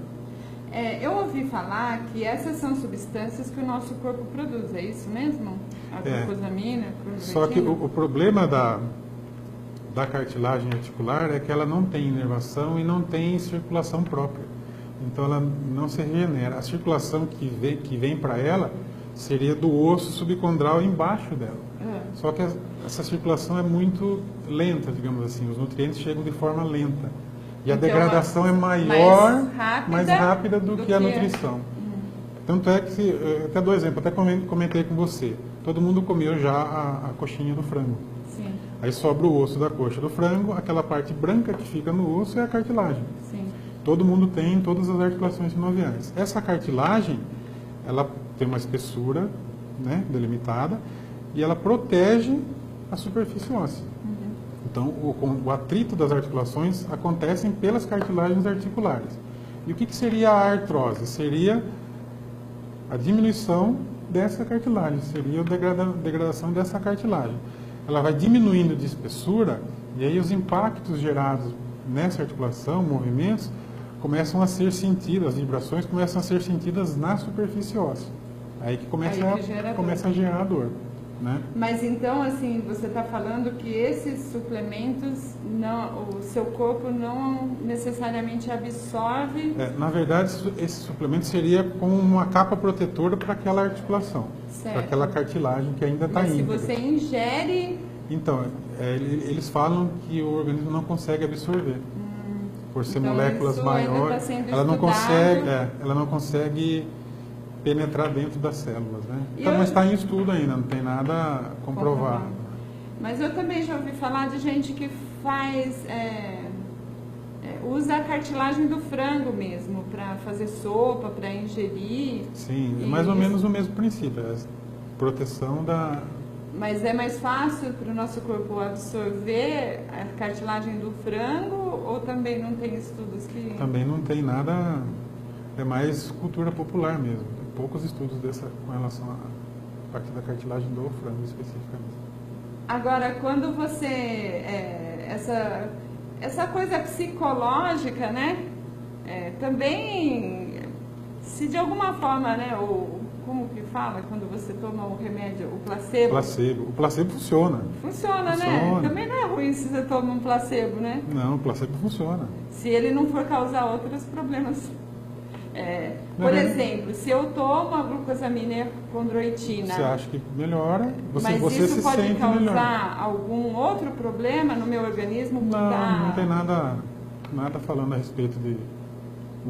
Eu ouvi falar que essas são substâncias que o nosso corpo produz, é isso mesmo? A glucosamina, a condroitina? Só que o problema da cartilagem articular é que ela não tem inervação e não tem circulação própria. Então ela não se regenera. A circulação que vem para ela seria do osso subcondral embaixo dela. Só que essa circulação é muito lenta, digamos assim. Os nutrientes chegam de forma lenta. E a degradação é maior, mais rápida do que a nutrição. Tanto é que, até dou exemplo, até comentei com você, todo mundo comeu já a coxinha do frango. Sim. Aí sobra o osso da coxa do frango, aquela parte branca que fica no osso é a cartilagem. Sim. Todo mundo tem em todas as articulações sinoviais. Essa cartilagem, ela tem uma espessura, né, delimitada, e ela protege a superfície óssea. Então, o atrito das articulações acontecem pelas cartilagens articulares. E o que seria a artrose? Seria a diminuição dessa cartilagem, seria a degradação dessa cartilagem. Ela vai diminuindo de espessura e aí os impactos gerados nessa articulação, movimentos, começam a ser sentidos, as vibrações começam a ser sentidas na superfície óssea. Aí que começa a gerar dor. Né? Mas então, assim, você está falando que esses suplementos, o seu corpo não necessariamente absorve? Na verdade, esse suplemento seria como uma capa protetora para aquela articulação, para aquela cartilagem que ainda está íntegra. Mas se você ingere... Então, eles falam que o organismo não consegue absorver. Por ser então moléculas maiores, ela não consegue penetrar dentro das células, né? Então, mas está em estudo ainda, não tem nada comprovado. Mas eu também já ouvi falar de gente que faz, usa a cartilagem do frango mesmo, para fazer sopa, para ingerir. Sim, é mais ou menos o mesmo princípio, é a proteção da... Mas é mais fácil para o nosso corpo absorver a cartilagem do frango ou também não tem estudos que... Também não tem nada, é mais cultura popular mesmo. Poucos estudos com relação à parte da cartilagem do frango especificamente. Agora, quando você... essa coisa psicológica, né? Também, se de alguma forma, né? Como que fala quando você toma o remédio, o placebo? O placebo funciona. Funciona, né? Também não é ruim se você toma um placebo, né? Não, o placebo funciona. Se ele não for causar outros problemas... por exemplo, se eu tomo a glucosamina e a condroitina... Você acha que melhora, mas você isso se pode sente causar melhor. algum outro problema no meu organismo? Não tem nada falando a respeito de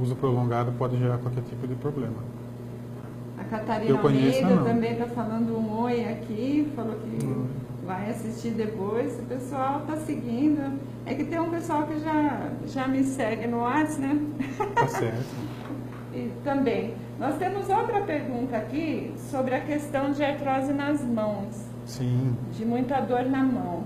uso prolongado pode gerar qualquer tipo de problema. A Catarina Almeida também está falando um oi aqui, falou que vai assistir depois. O pessoal está seguindo. É que tem um pessoal que já me segue no WhatsApp, né? Tá certo. E também, nós temos outra pergunta aqui sobre a questão de artrose nas mãos. Sim. De muita dor na mão.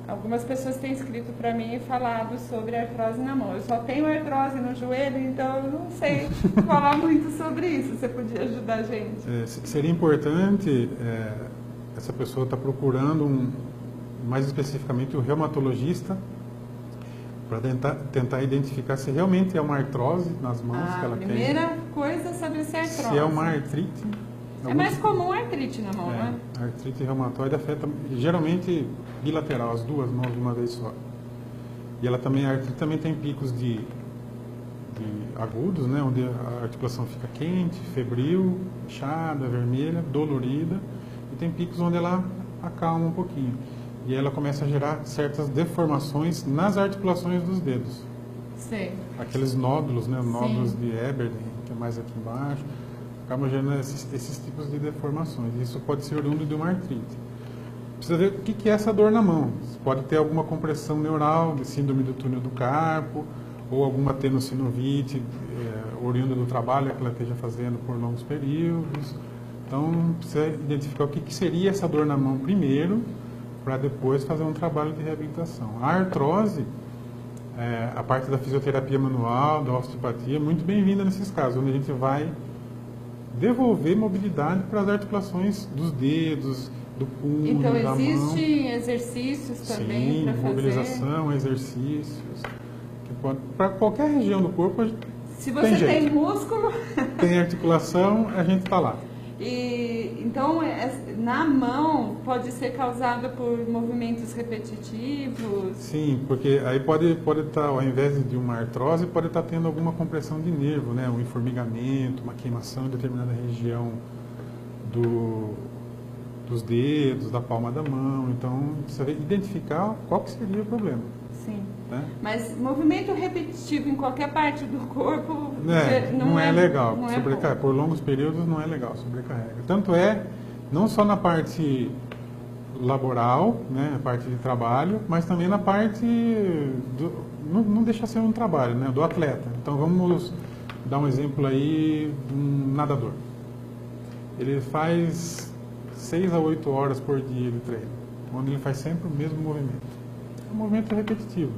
algumas pessoas têm escrito para mim e falado sobre artrose na mão. Eu só tenho artrose no joelho, então eu não sei falar muito sobre isso. Você podia ajudar a gente? Seria importante essa pessoa estar procurando, mais especificamente, o reumatologista para tentar identificar se realmente é uma artrose nas mãos que ela tem. A primeira coisa é saber se é artrose. Se é uma artrite. É mais comum a artrite na mão, né? A artrite reumatoide afeta geralmente bilateral, as duas mãos de uma vez só. E a artrite também tem picos de agudos, né? Onde a articulação fica quente, febril, inchada, vermelha, dolorida. E tem picos onde ela acalma um pouquinho. E ela começa a gerar certas deformações nas articulações dos dedos. Sim. Aqueles nódulos, né? Nódulos de Eberle, que é mais aqui embaixo. Acabam gerando esses tipos de deformações. Isso pode ser oriundo de uma artrite. Precisa ver o que é essa dor na mão. Pode ter alguma compressão neural, de síndrome do túnel do carpo, ou alguma tenossinovite, oriunda do trabalho que ela esteja fazendo por longos períodos. Então, precisa identificar o que seria essa dor na mão primeiro, para depois fazer um trabalho de reabilitação. A artrose, a parte da fisioterapia manual, da osteopatia, é muito bem-vinda nesses casos, onde a gente vai devolver mobilidade para as articulações dos dedos, do punho, então, da mão. Então, existem exercícios também para fazer? Sim, mobilização, exercícios. Para qualquer região do corpo, se você tem músculo... tem articulação, a gente está lá. Então, na mão, pode ser causada por movimentos repetitivos? Sim, porque aí pode estar, ao invés de uma artrose, pode estar tendo alguma compressão de nervo, né? Um informigamento, uma queimação em determinada região dos dedos, da palma da mão. Então, precisa identificar qual que seria o problema. Sim. Né? Mas movimento repetitivo em qualquer parte do corpo não é legal. Por longos períodos não é legal, sobrecarrega. Tanto não só na parte laboral, né, a parte de trabalho, mas também na parte não deixa ser um trabalho, né, do atleta. Então vamos dar um exemplo aí de um nadador. Ele faz 6 a 8 horas por dia de treino, onde ele faz sempre o mesmo movimento. É um movimento repetitivo.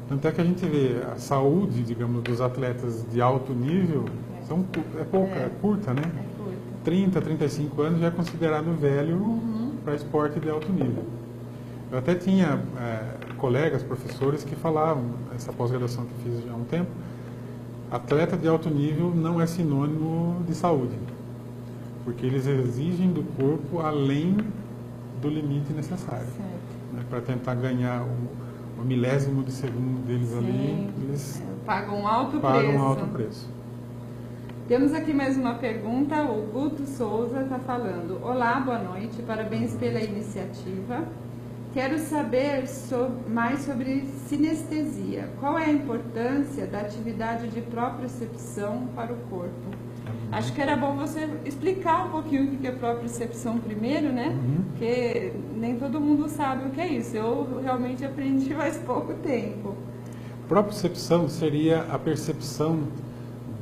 Tanto é que a gente vê a saúde, digamos, dos atletas de alto nível é curta, né? É curta. 30, 35 anos já é considerado velho para esporte de alto nível. Eu até tinha colegas, professores que falavam, essa pós-graduação que fiz já há um tempo, atleta de alto nível não é sinônimo de saúde, porque eles exigem do corpo além do limite necessário, né, para tentar ganhar o milésimo de segundo deles. Sim, ali, eles pagam um alto preço. Temos aqui mais uma pergunta, o Guto Souza está falando: olá, boa noite, parabéns pela iniciativa. Quero saber mais sobre sinestesia. Qual é a importância da atividade de propriocepção para o corpo? Acho que era bom você explicar um pouquinho o que é propriocepção primeiro, né? Porque nem todo mundo sabe o que é isso. Eu realmente aprendi faz pouco tempo. Propriocepção seria a percepção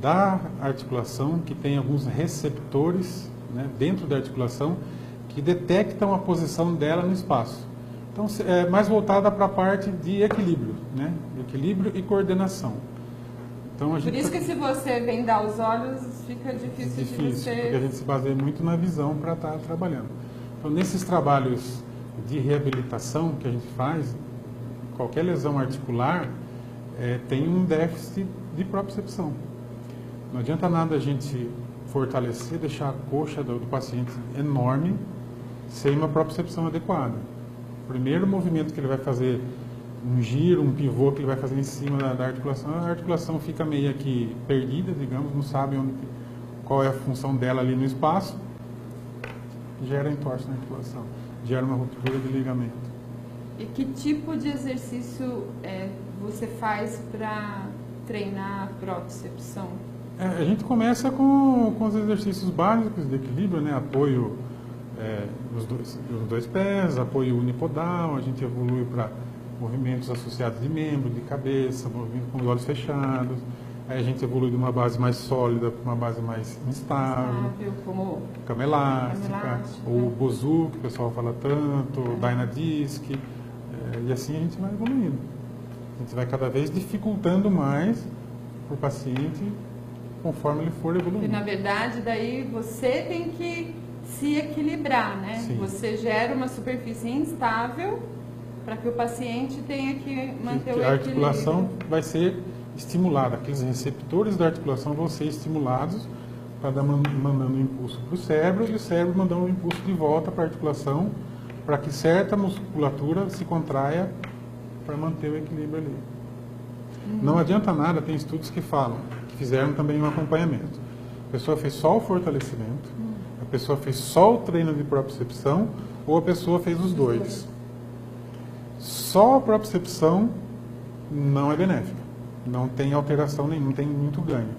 da articulação, que tem alguns receptores, né, dentro da articulação que detectam a posição dela no espaço. Então, é mais voltada para a parte de equilíbrio, né? Equilíbrio e coordenação. Então, Por isso que se você vendar os olhos, fica difícil de você... porque a gente se baseia muito na visão para estar trabalhando. Então, nesses trabalhos de reabilitação que a gente faz, qualquer lesão articular tem um déficit de propriocepção. Não adianta nada a gente fortalecer, deixar a coxa do paciente enorme, sem uma propriocepção adequada. O primeiro movimento que ele vai fazer, um giro, um pivô que ele vai fazer em cima da articulação, a articulação fica meio que perdida, digamos, não sabe qual é a função dela ali no espaço, gera entorse na articulação, gera uma ruptura de ligamento. E que tipo de exercício você faz para treinar a propriocepção? A gente começa com os exercícios básicos de equilíbrio, né? Apoio nos dois pés, apoio unipodal, a gente evolui para movimentos associados de membro, de cabeça, movimento com os olhos fechados. Aí a gente evolui de uma base mais sólida para uma base mais instável, como cama elástica, ou Bozu, que o pessoal fala tanto, Dynadisc, E assim a gente vai evoluindo. A gente vai cada vez dificultando mais para o paciente conforme ele for evoluindo. E na verdade, daí você tem que se equilibrar, né? Sim. Você gera uma superfície instável para que o paciente tenha que manter o equilíbrio. A articulação vai ser estimulada, aqueles receptores da articulação vão ser estimulados para dar mandando um impulso para o cérebro e o cérebro mandando um impulso de volta para a articulação para que certa musculatura se contraia para manter o equilíbrio ali. Não adianta nada, tem estudos que falam, que fizeram também um acompanhamento. A pessoa fez só o fortalecimento, a pessoa fez só o treino de propriocepção ou a pessoa fez os dois. Só a propriocepção não é benéfica, não tem alteração nenhuma, não tem muito ganho.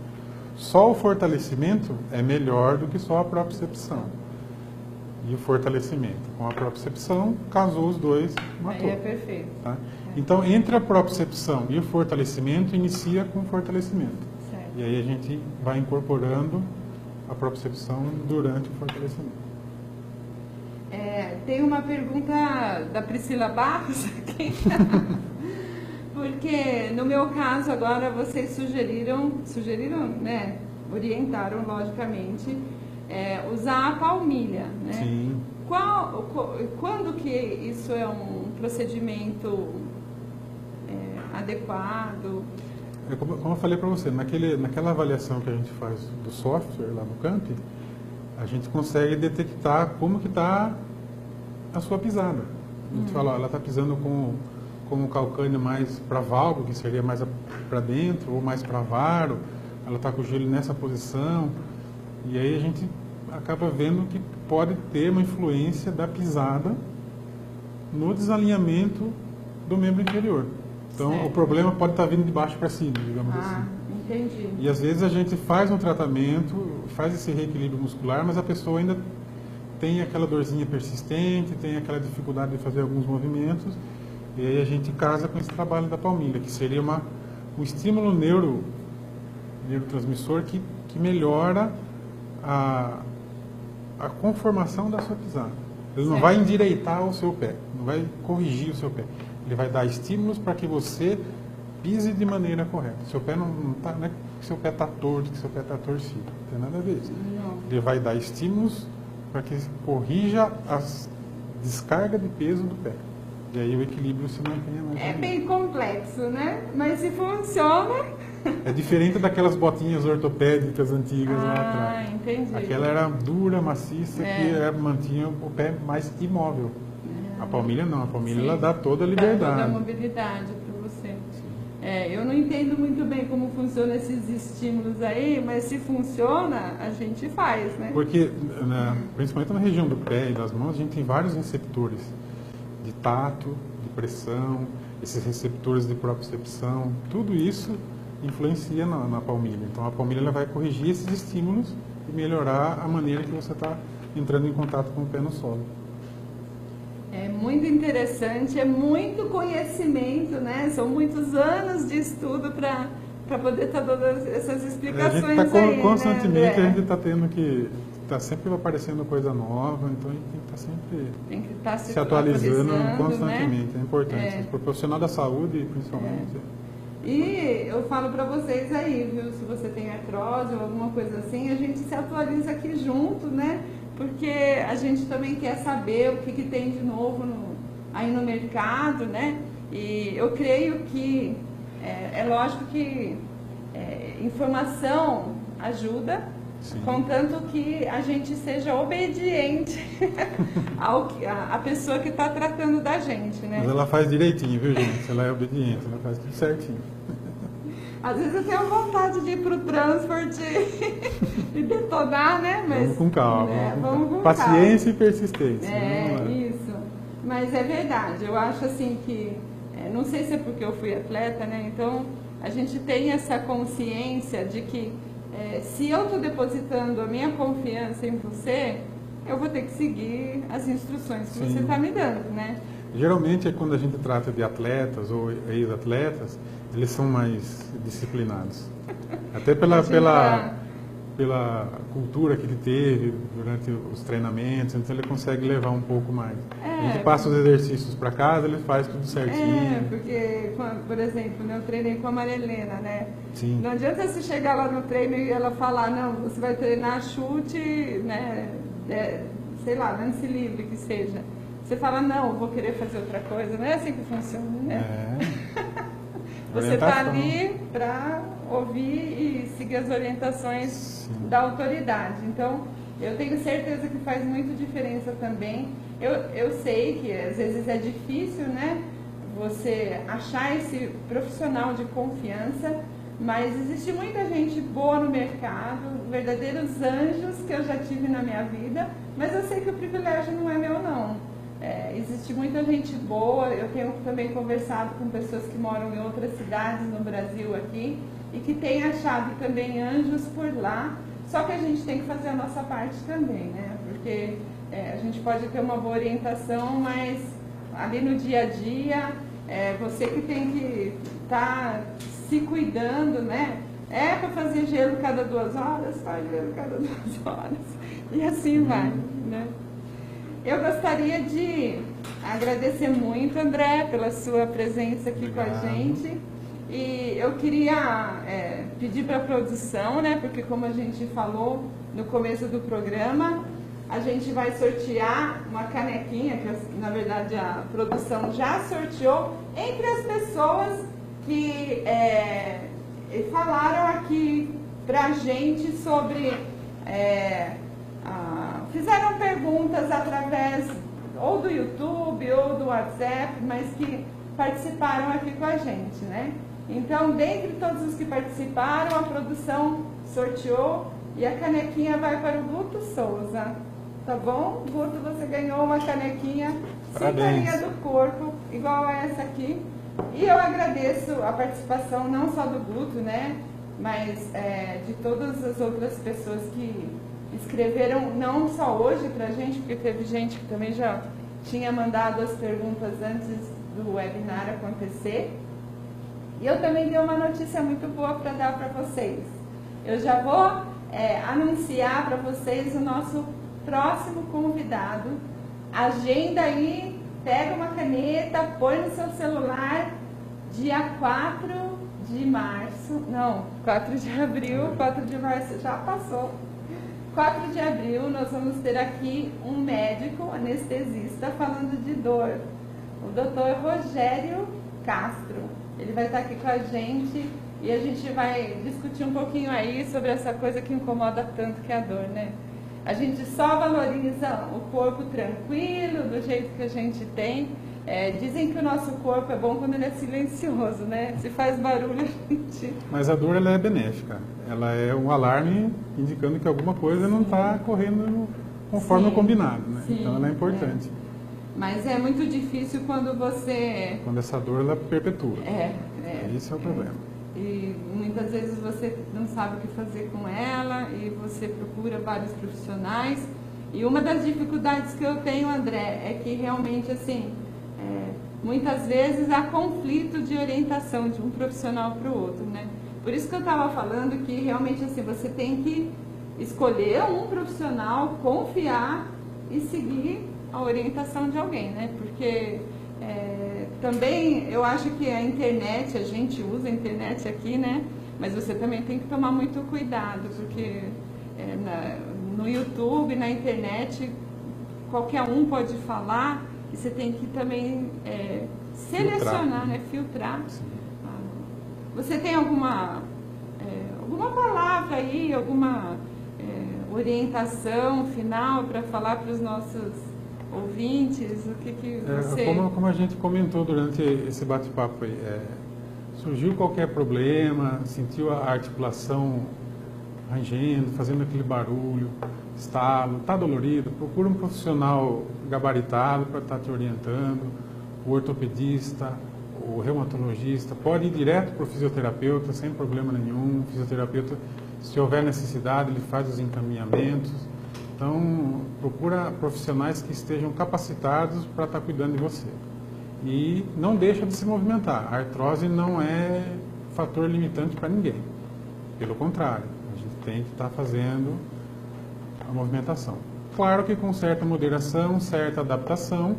Só o fortalecimento é melhor do que só a propriocepção. E o fortalecimento com a propriocepção, casou os dois, matou. Aí é perfeito. Tá? Então, entre a propriocepção e o fortalecimento, inicia com o fortalecimento. Certo. E aí a gente vai incorporando a propriocepção durante o fortalecimento. Tem uma pergunta da Priscila Barros aqui. Porque no meu caso agora vocês sugeriram, né? Orientaram, logicamente, usar a palmilha, né? Sim. Quando que isso é um procedimento adequado? Como eu falei para você, naquela avaliação que a gente faz do software lá no Camp, a gente consegue detectar como que está a sua pisada. A gente fala, ó, ela está pisando com o calcâneo mais para valgo, que seria mais para dentro, ou mais para varo, ela está com o joelho nessa posição, e aí a gente acaba vendo que pode ter uma influência da pisada no desalinhamento do membro inferior. Então, certo. O problema pode estar vindo de baixo para cima, digamos assim. Entendi. E às vezes a gente faz um tratamento, faz esse reequilíbrio muscular, mas a pessoa ainda tem aquela dorzinha persistente, tem aquela dificuldade de fazer alguns movimentos, e aí a gente casa com esse trabalho da palmilha, que seria um estímulo neurotransmissor que melhora a conformação da sua pisada. Ele não vai endireitar o seu pé, não vai corrigir o seu pé. Ele vai dar estímulos para que você pise de maneira correta. Seu pé não é que seu pé está torto, que seu pé está torcido. Não tem nada a ver isso. Ele vai dar estímulos para que corrija a descarga de peso do pé. E aí o equilíbrio se mantenha mais. É bem complexo, né? Mas se funciona... É diferente daquelas botinhas ortopédicas antigas lá atrás. Entendi. Aquela era dura, maciça, que mantinha o pé mais imóvel. A palmilha não, a palmilha ela dá toda a liberdade. Dá toda a mobilidade para você. Eu não entendo muito bem como funcionam esses estímulos aí, mas se funciona, a gente faz, né? Porque, principalmente na região do pé e das mãos, a gente tem vários receptores de tato, de pressão, esses receptores de propriocepção, tudo isso influencia na palmilha. Então a palmilha ela vai corrigir esses estímulos e melhorar a maneira que você está entrando em contato com o pé no solo. É muito interessante, é muito conhecimento, né? São muitos anos de estudo para poder estar dando essas explicações a gente está aí, constantemente, né, a gente está tendo que... Está sempre aparecendo coisa nova, então a gente tem que estar sempre se atualizando constantemente, né? É importante. Para o profissional da saúde, principalmente. E eu falo para vocês aí, viu? Se você tem artrose ou alguma coisa assim, a gente se atualiza aqui junto, né? Porque a gente também quer saber o que tem de novo aí no mercado, né? E eu creio que é lógico que informação ajuda, sim, contanto que a gente seja obediente à pessoa que está tratando da gente, né? Mas ela faz direitinho, viu, gente? Ela é obediente, ela faz tudo certinho. Às vezes eu tenho vontade de ir pro transporte e detonar, né? Mas, vamos com calma. Vamos com paciência calma. E persistência. Isso. Mas é verdade. Eu acho assim que... não sei se é porque eu fui atleta, né? Então, a gente tem essa consciência de que se eu estou depositando a minha confiança em você, eu vou ter que seguir as instruções que você está me dando, né? Geralmente, quando a gente trata de atletas ou ex-atletas, eles são mais disciplinados. Até pela cultura que ele teve durante os treinamentos, então ele consegue levar um pouco mais. A gente passa os exercícios para casa, ele faz tudo certinho. Porque, por exemplo, eu treinei com a Maria Helena, né? Sim. Não adianta você chegar lá no treino e ela falar, não, você vai treinar chute, né? Sei lá, lance livre que seja. Você fala, não, eu vou querer fazer outra coisa. Não é assim que funciona, né? Você está ali para ouvir e seguir as orientações da autoridade. Então, eu tenho certeza que faz muito diferença também. Eu sei que às vezes é difícil, né? Você achar esse profissional de confiança, mas existe muita gente boa no mercado, verdadeiros anjos que eu já tive na minha vida, mas eu sei que o privilégio não é meu, não. Existe muita gente boa, eu tenho também conversado com pessoas que moram em outras cidades no Brasil aqui e que têm achado também anjos por lá, só que a gente tem que fazer a nossa parte também, né? Porque a gente pode ter uma boa orientação, mas ali no dia a dia, você que tem que estar se cuidando, né? Para fazer gelo cada 2 horas, faz gelo cada 2 horas e assim vai, né? Eu gostaria de agradecer muito, André, pela sua presença aqui com a gente. E eu queria pedir para a produção, né, porque como a gente falou no começo do programa, a gente vai sortear uma canequinha, que na verdade a produção já sorteou, entre as pessoas que falaram aqui para a gente sobre... fizeram perguntas através ou do YouTube ou do WhatsApp, mas que participaram aqui com a gente, né? Então, dentre todos os que participaram, a produção sorteou e a canequinha vai para o Guto Souza, tá bom? Guto, você ganhou uma canequinha Sintonia do Corpo, igual a essa aqui. E eu agradeço a participação não só do Guto, né? Mas de todas as outras pessoas que escreveram, não só hoje pra gente, porque teve gente que também já tinha mandado as perguntas antes do webinar acontecer. E eu também tenho uma notícia muito boa para dar para vocês. Eu já vou anunciar para vocês o nosso próximo convidado. Agenda aí, pega uma caneta, põe no seu celular, dia 4 de março, não, 4 de abril, 4 de março já passou. 4 de abril nós vamos ter aqui um médico anestesista falando de dor, o Dr. Rogério Castro. Ele vai estar aqui com a gente e a gente vai discutir um pouquinho aí sobre essa coisa que incomoda tanto, que é a dor, né? A gente só valoriza o corpo tranquilo, do jeito que a gente tem. Dizem que o nosso corpo é bom quando ele é silencioso, né? Se faz barulho, a gente... Mas a dor, ela é benéfica. Ela é um alarme indicando que alguma coisa não está correndo conforme o combinado, né? Sim, então ela é importante. Mas é muito difícil quando você... Quando essa dor, ela perpetua. Esse é o problema. E muitas vezes você não sabe o que fazer com ela e você procura vários profissionais. E uma das dificuldades que eu tenho, André, é que realmente, assim, muitas vezes há conflito de orientação de um profissional para o outro, né? Por isso que eu estava falando que realmente, assim, você tem que escolher um profissional, confiar e seguir a orientação de alguém, né? Porque também eu acho que a internet, a gente usa a internet aqui, né? Mas você também tem que tomar muito cuidado, porque no YouTube, na internet, qualquer um pode falar e você tem que também selecionar, né? Filtrar. Você tem alguma palavra aí, alguma orientação final para falar para os nossos ouvintes? O que você... Como a gente comentou durante esse bate-papo aí, surgiu qualquer problema, sentiu a articulação rangendo, fazendo aquele barulho, estalo, está dolorido, procura um profissional gabaritado para estar te orientando, o ortopedista, o reumatologista, pode ir direto para o fisioterapeuta sem problema nenhum. O fisioterapeuta, se houver necessidade, ele faz os encaminhamentos. Então, procura profissionais que estejam capacitados para estar cuidando de você. E não deixa de se movimentar. A artrose não é fator limitante para ninguém. Pelo contrário, a gente tem que estar fazendo a movimentação. Claro que com certa moderação, certa adaptação,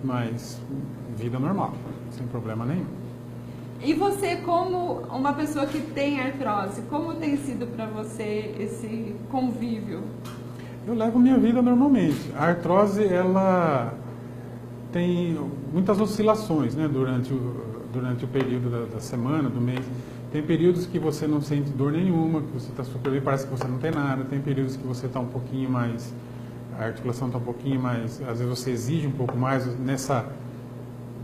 mas vida normal, sem problema nenhum. E você, como uma pessoa que tem artrose, como tem sido para você esse convívio? Eu levo minha vida normalmente. A artrose, ela tem muitas oscilações, né, durante o período da semana, do mês. Tem períodos que você não sente dor nenhuma, que você está super bem, parece que você não tem nada. Tem períodos que você está um pouquinho mais, a articulação está um pouquinho mais, às vezes você exige um pouco mais.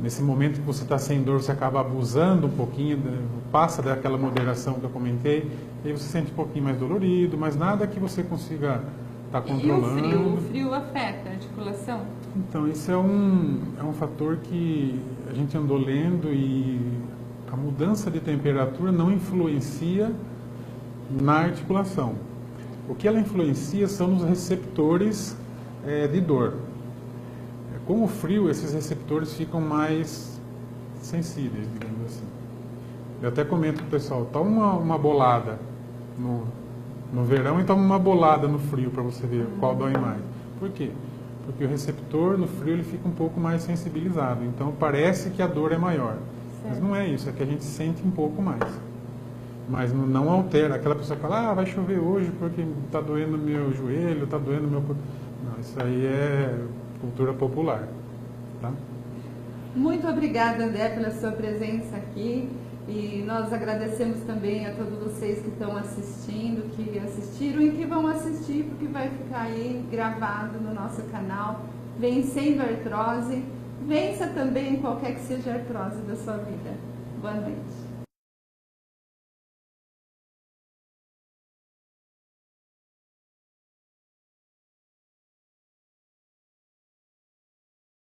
Nesse momento que você está sem dor, você acaba abusando um pouquinho, passa daquela moderação que eu comentei, e aí você sente um pouquinho mais dolorido, mas nada que você consiga estar controlando. E o frio afeta a articulação? Então, isso é um fator que a gente andou lendo, e a mudança de temperatura não influencia na articulação. O que ela influencia são os receptores de dor. Com o frio, esses receptores ficam mais sensíveis, digamos assim. Eu até comento para o pessoal, toma uma bolada no verão e toma uma bolada no frio para você ver qual dói mais. Por quê? Porque o receptor no frio ele fica um pouco mais sensibilizado, então parece que a dor é maior. Certo. Mas não é isso, é que a gente sente um pouco mais. Mas não altera. Aquela pessoa que fala, vai chover hoje porque está doendo meu joelho, está doendo meu... Não, isso aí é cultura popular. Tá? Muito obrigada, André, pela sua presença aqui. E nós agradecemos também a todos vocês que estão assistindo, que assistiram e que vão assistir, porque vai ficar aí gravado no nosso canal. Vencendo a Artrose. Vença também qualquer que seja a artrose da sua vida. Boa noite.